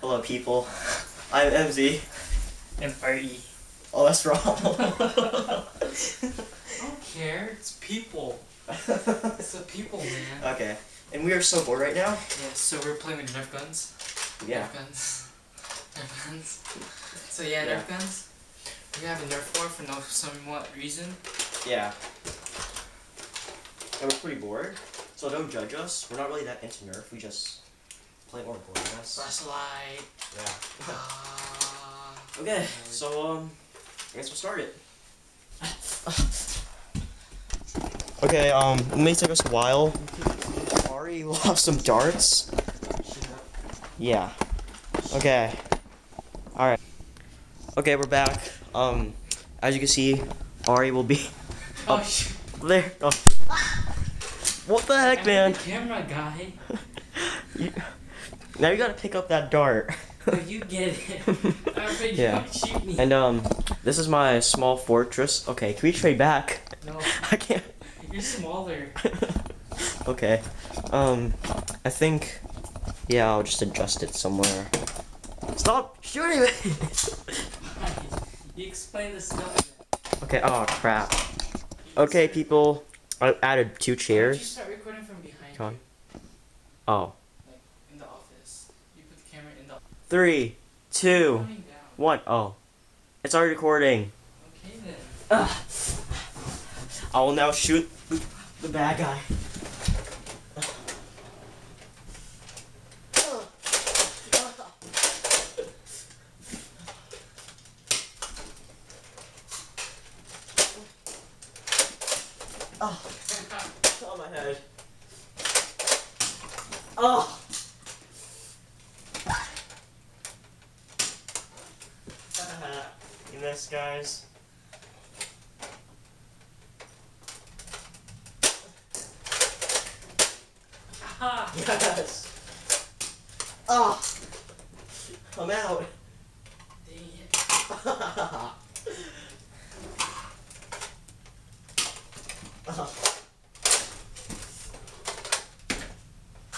Hello, people. I'm MZ. And RE. Oh, that's wrong. I don't care. It's people. It's the people, man. Okay. And we are so bored right now. Yeah, so we're playing with Nerf guns. Yeah. Nerf guns. Nerf guns. So yeah, Nerf guns. We have a Nerf war for no somewhat reason. Yeah. And we're pretty bored. So don't judge us. We're not really that into Nerf. We just play more board, I guess. Flashlight. Yeah. Okay, so I guess we'll start it. Okay, it may take us a while. Ari lost some darts. Yeah. Okay. Alright. Okay, we're back. As you can see, Ari will be up there. Oh. What the heck, man? The camera guy. Now you gotta pick up that dart. No, you get it. I'm afraid you might shoot me. And this is my small fortress. Okay, can we trade back? No. I can't. You're smaller. Okay. I think, yeah, I'll just adjust it somewhere. Stop shooting me! You explain the stuff. Okay, oh crap. Okay, people, I added 2 chairs. Why don't you start recording from behind Come on. you? Oh. Like, in the office. You put the camera in the... 3, 2, Coming down. 1. Oh. It's already recording. Okay then. I will now shoot the bad guy. Oh, on my head. Oh. You missed, guys. Aha! Yes. Oh. I'm out. Dang it.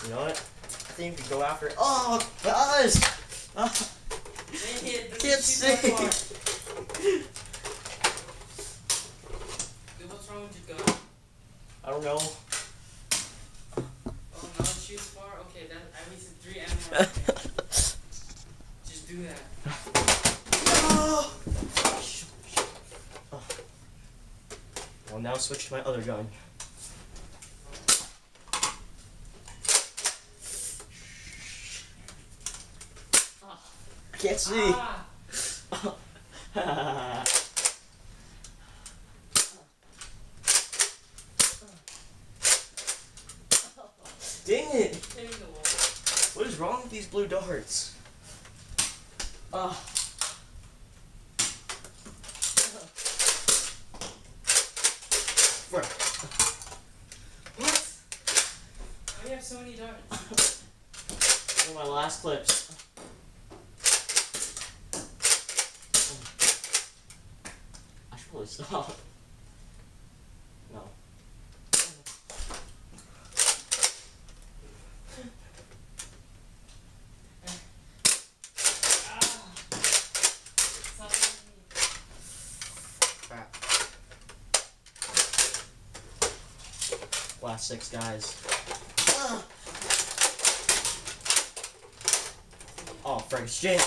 You know what? I think we could go after it. Oh, guys! Oh, Dang it. can't see. Dude, what's wrong with your gun? I don't know. Oh, no, it shoots far? Okay, that I wasted 3 ammo. Just do that. Oh. I'll now switch to my other gun. I can't see. Ah. Dang it! Hitting the wall. What is wrong with these blue darts? What? Why do you have so many darts? One of my last clips. I should probably stop. No. Crap. Last 6 guys. Oh, for exchange.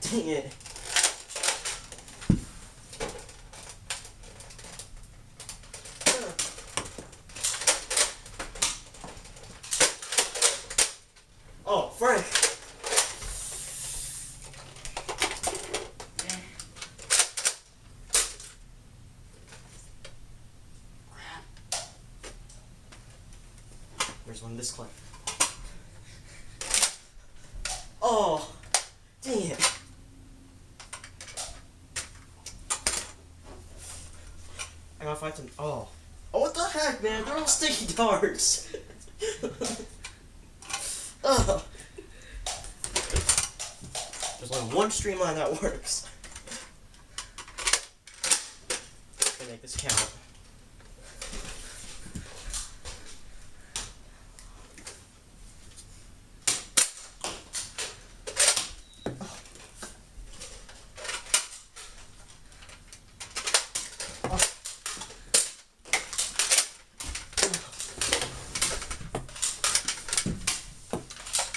Dang it. Oh, Frank. There's one this clip. Oh, dang it. I gotta find some. Oh, what the heck, man? They're all sticky darts. Oh. There's only one streamline that works. make this count.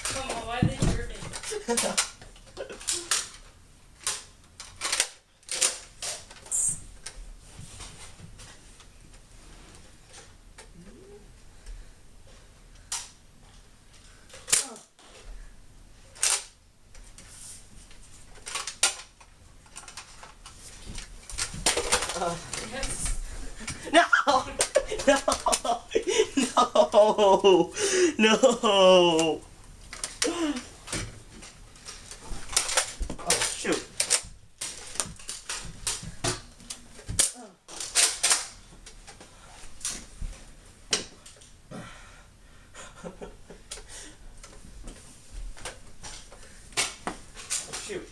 Come on, why are they hurting? Yes. No! No! No! No! Oh, shoot. Oh, shoot.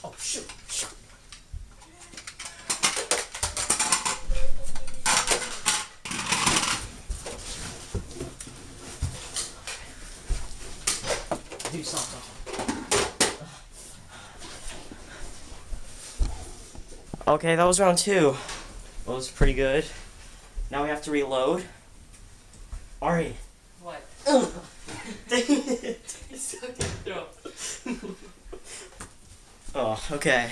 Oh, shoot. Shoot. Do something. Okay, that was round 2. That was pretty good. Now we have to reload. Ari. What? Dang it. You stuck in your throat. Oh, okay.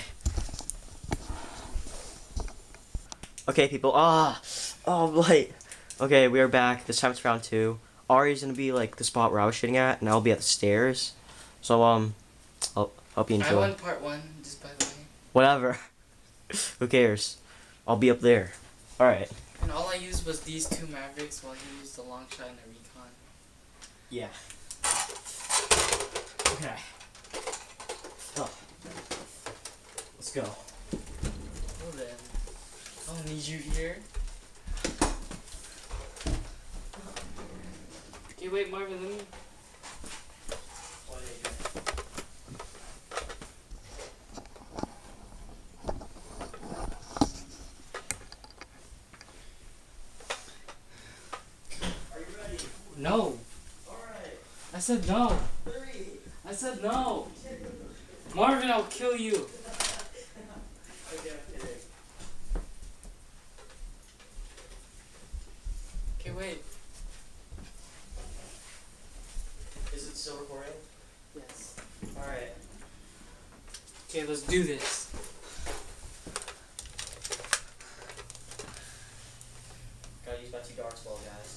Okay, people. Oh, wait. Okay, we are back. This time it's round 2. Ari's gonna be like the spot where I was shooting at, and I'll be at the stairs. So I'll hope you I enjoy. won part 1, just by the way. Whatever. Who cares? I'll be up there. All right. And all I used was these 2 Mavericks while he used the long shot and the recon. Yeah. Okay. Oh. Let's go. Well then, I don't need you here. Okay, wait, Marvin, let me. What are you doing? Are you ready? No! Alright. I said no! 3. I said no! Marvin, I'll kill you! Okay, I'm kidding. Okay, wait. Is it still recording? Yes. Alright. Okay, let's do this. Gotta use my 2 darts well, guys.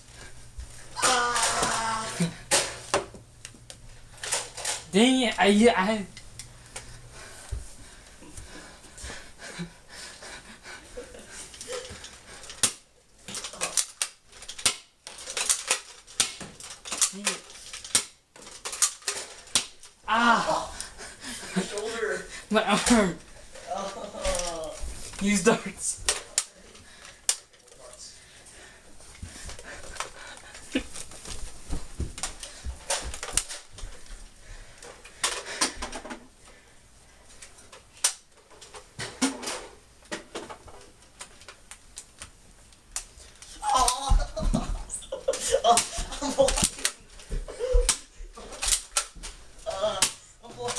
Dang it, I Dang it. Ah! My shoulder! My arm! Oh. Use darts. Darts. I'm blind. I'm blind.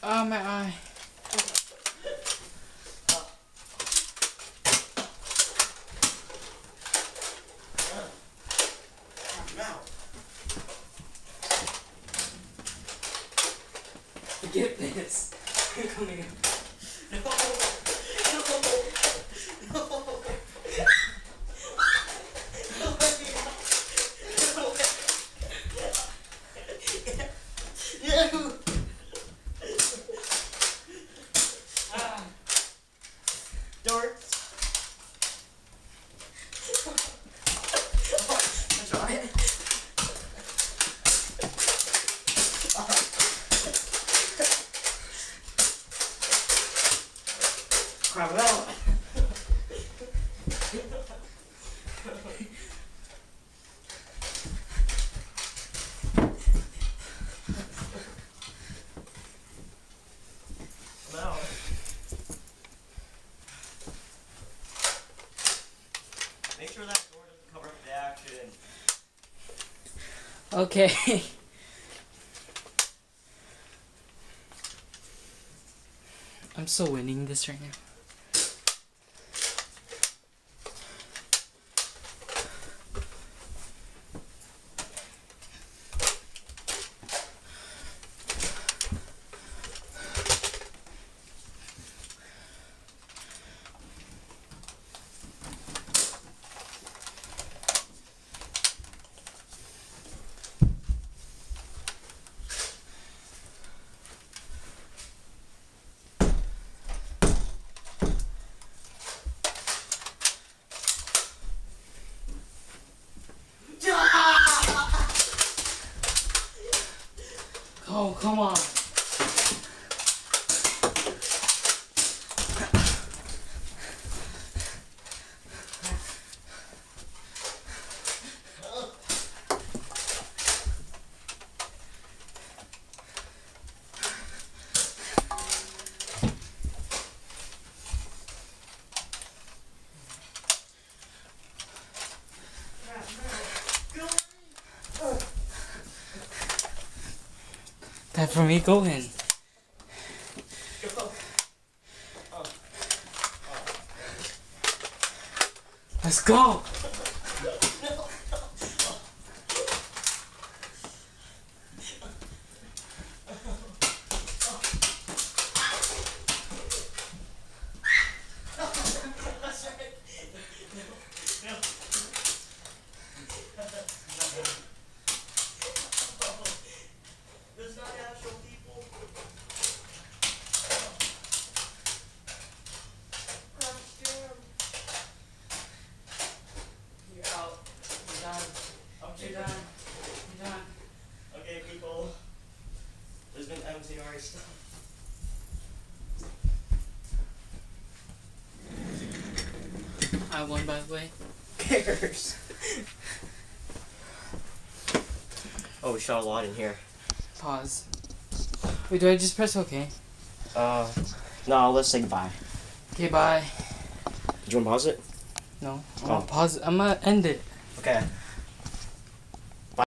Oh, my eye. Forget this. You're coming up. No. No. darts. Try it. Crap it out. Come out. Make sure that door doesn't cover up the action. Okay. I'm still winning this right now. Oh, come on. Time for me going. Let's go. There's not actual people. You're out. You're done. You're done. You're done. Okay, people. There's been MCR stuff. I won, by the way. Who cares? Oh, we shot a lot in here. Pause. Wait, do I just press OK? No, let's say goodbye. Okay, bye. Do you want to pause it? No. I'm Oh. gonna pause it. I'm gonna end it. Okay.